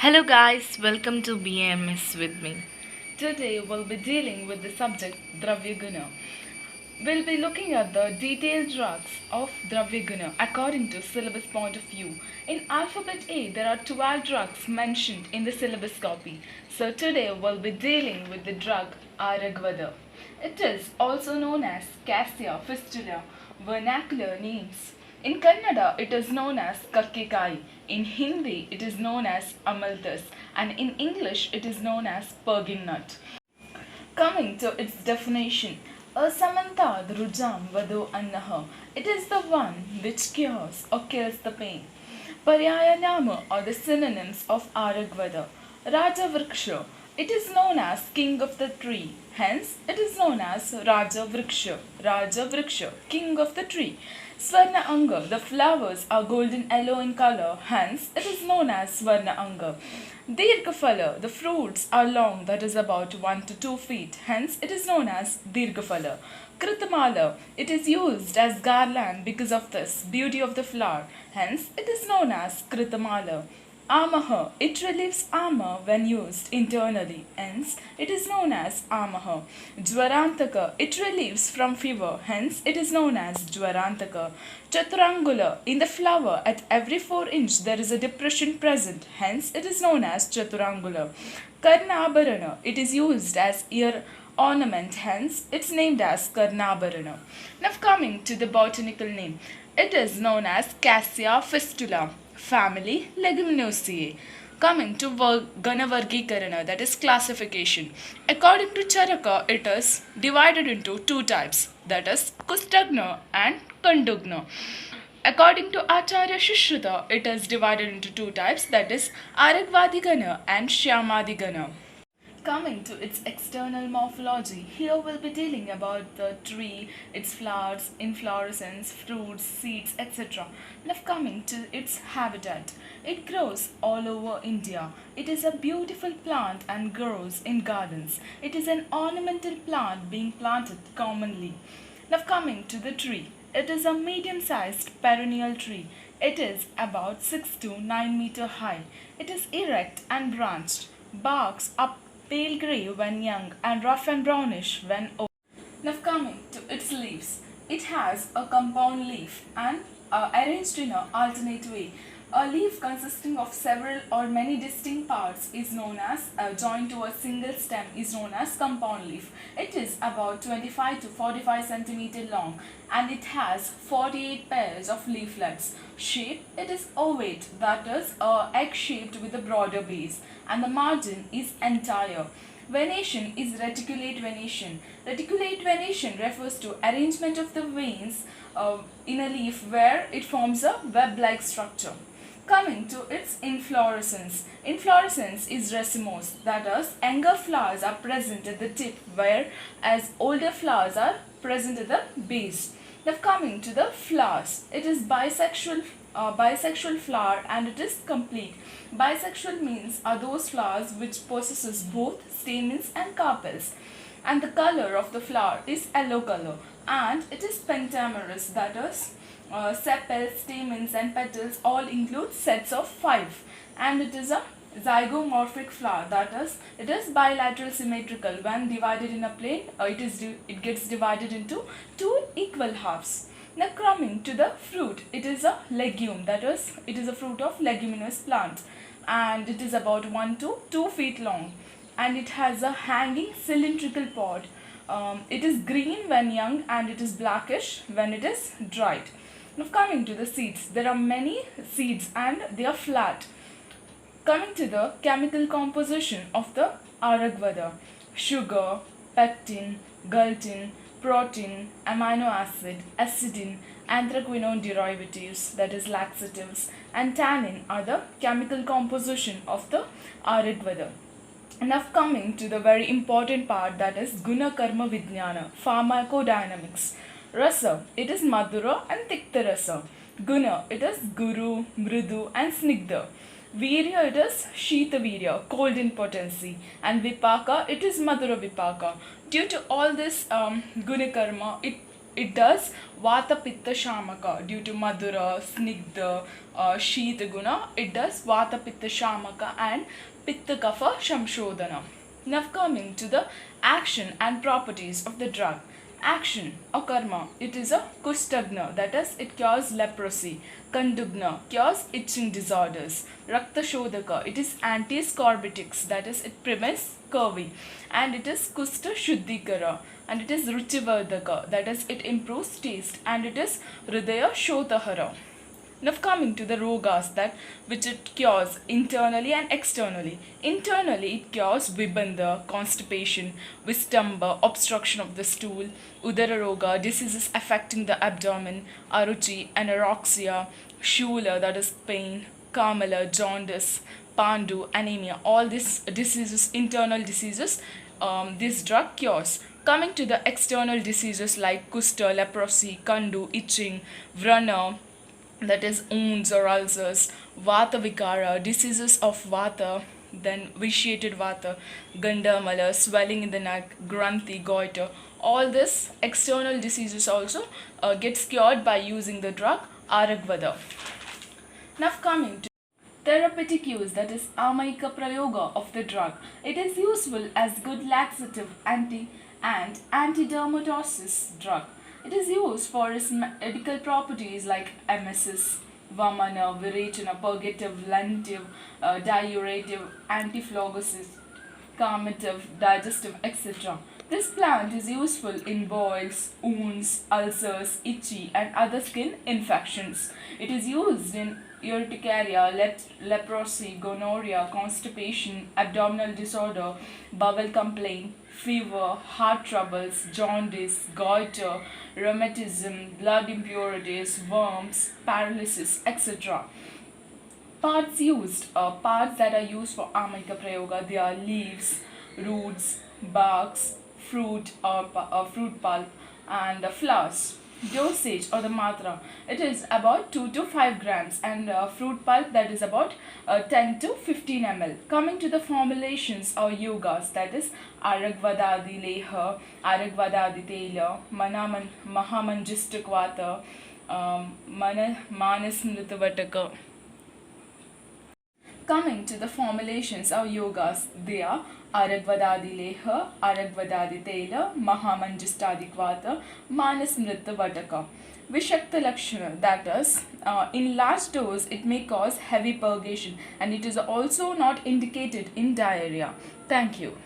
Hello guys, welcome to BMS with me. Today we'll be dealing with the subject Dravyaguna. We'll be looking at the detailed drugs of Dravyaguna according to syllabus point of view. In alphabet A, there are 12 drugs mentioned in the syllabus copy. So today we'll be dealing with the drug Araghvadha. It is also known as cassia fistula, vernacular names. In Kannada, it is known as kakkekai. In Hindi, it is known as amalthus. And in English, it is known as perging nut. Coming to its definition, Asamanta Drujam Vado Annaha. It is the one which cures or kills the pain. Paryayanama are the synonyms of Araghvadha. Raja Vriksha. It is known as king of the tree. Hence, it is known as Raja Vriksha. Raja Vriksha, king of the tree. Swarna Anga. The flowers are golden yellow in color. Hence, it is known as Swarna Anga. Dirghaphala. The fruits are long, that is about 1 to 2 feet. Hence, it is known as Dirghaphala. Kritamala. It is used as garland because of this beauty of the flower. Hence, it is known as Kritamala. Amaha. It relieves armor when used internally. Hence, it is known as Amaha. Jwarantaka. It relieves from fever. Hence, it is known as Jwarantaka. Chaturangula. In the flower, at every 4 inch, there is a depression present. Hence, it is known as Chaturangula. Karnabarana. It is used as ear ornament. Hence, it's named as Karnabarana. Now coming to the botanical name. It is known as Cassia fistula. Family Leguminosae. Coming to Ganavargikarana, that is classification. According to Charaka, it is divided into 2 types, that is Kustagna and Kandugna. According to Acharya Shishruta, it is divided into 2 types, that is Araghvadigana and Shyamadigana. Coming to its external morphology, here we'll be dealing about the tree, its flowers, inflorescence, fruits, seeds, etc. Now coming to its habitat. It grows all over India. It is a beautiful plant and grows in gardens. It is an ornamental plant being planted commonly. Now coming to the tree. It is a medium-sized perennial tree. It is about 6 to 9 meter high. It is erect and branched. Barks are pale grey when young and rough and brownish when old. Now coming to its leaves. It has a compound leaf and arranged in an alternate way. A leaf consisting of several or many distinct parts is known as joined to a single stem is known as compound leaf. It is about 25 to 45 cm long and it has 48 pairs of leaflets. Shape, it is ovate, that is egg shaped with a broader base, and the margin is entire. Venation is reticulate venation. Reticulate venation refers to arrangement of the veins in a leaf where it forms a web-like structure. Coming to its inflorescence. Inflorescence is racemose, that is, younger flowers are present at the tip whereas older flowers are present at the base. Now coming to the flowers. It is bisexual flower and it is complete. Bisexual means are those flowers which possesses both stamens and carpels. And the color of the flower is yellow color. And it is pentamerous, that is, sepals, stamens and petals all include sets of 5. And it is a zygomorphic flower, that is, it is bilateral symmetrical. When divided in a plane, it gets divided into 2 equal halves. Now coming to the fruit, it is a legume, that is, it is a fruit of leguminous plant and it is about 1 to 2 feet long and it has a hanging cylindrical pod. It is green when young and it is blackish when it is dried. Now coming to the seeds, there are many seeds and they are flat. Coming to the chemical composition of the Araghvadha, sugar, pectin, gluten, protein, amino acid, acidin, anthraquinone derivatives, that is laxatives, and tannin are the chemical composition of the Araghvadha. Now coming to the very important part, that is Guna Karma Vijnana, pharmacodynamics. Rasa, it is Madhura and Tikta Rasa. Guna, it is Guru, Mridu and Snigdha. Virya, it is Shita Virya, cold in potency. And Vipaka, it is Madhura Vipaka. Due to all this Guna Karma, it It does Vata Pitta Shamaka due to Madhura, Snigdha, Shita Guna. It does Vata Pitta Shamaka and Pitta Kapha Shamshodhana. Now coming to the action and properties of the drug. Action or karma. It is a kushtagna, that is, it cures leprosy. Kandugna cures itching disorders. Rakta shodhaka, it is anti-scorbutics, that is, it prevents scurvy. And it is kusta shuddhikara, and it is ruchivardhaka, that is, it improves taste. And it is hridaya shodhahara. Now coming to the rogas that which it cures internally and externally. Internally it cures vibandha, constipation, vistamba, obstruction of the stool, udara roga, diseases affecting the abdomen, aruchi, anorexia, shula, that is pain, kamala, jaundice, pandu, anemia. All these diseases, internal diseases, this drug cures. Coming to the external diseases like kusta, leprosy, kandu, itching, vrana, that is wounds or ulcers, vata vikara, diseases of vata, then vitiated vata, gandamala, swelling in the neck, granthi, goiter. All this external diseases also gets cured by using the drug Araghvadha. Now coming to therapeutic use, that is amayika prayoga of the drug. It is useful as good laxative and antidermatosis drug. It is used for its medical properties like emesis, vamana, virechana, purgative, lenitive, diuretive, antiphlogosis, calmative, digestive, etc. This plant is useful in boils, wounds, ulcers, itchy and other skin infections. It is used in urticaria, leprosy, gonorrhea, constipation, abdominal disorder, bowel complaint, fever, heart troubles, jaundice, goiter, rheumatism, blood impurities, worms, paralysis, etc. Parts that are used for Amayika Prayoga, they are leaves, roots, barks, fruit or fruit pulp, and flowers. Dosage or the matra, it is about 2 to 5 grams, and fruit pulp, that is about 10 to 15 ml. Coming to the formulations or yogas, that is Araghvadha leha, Araghvadha tela, Mahamanjistakwata, Manas Nritavataka. Coming to the formulations or yogas, they are Araghvadadi Leha, Araghvadadi Tela, Mahamanjistadikwata, Manas Mritta Vataka. Vishakta Lakshana, that is, in large dose it may cause heavy purgation, and it is also not indicated in diarrhea. Thank you.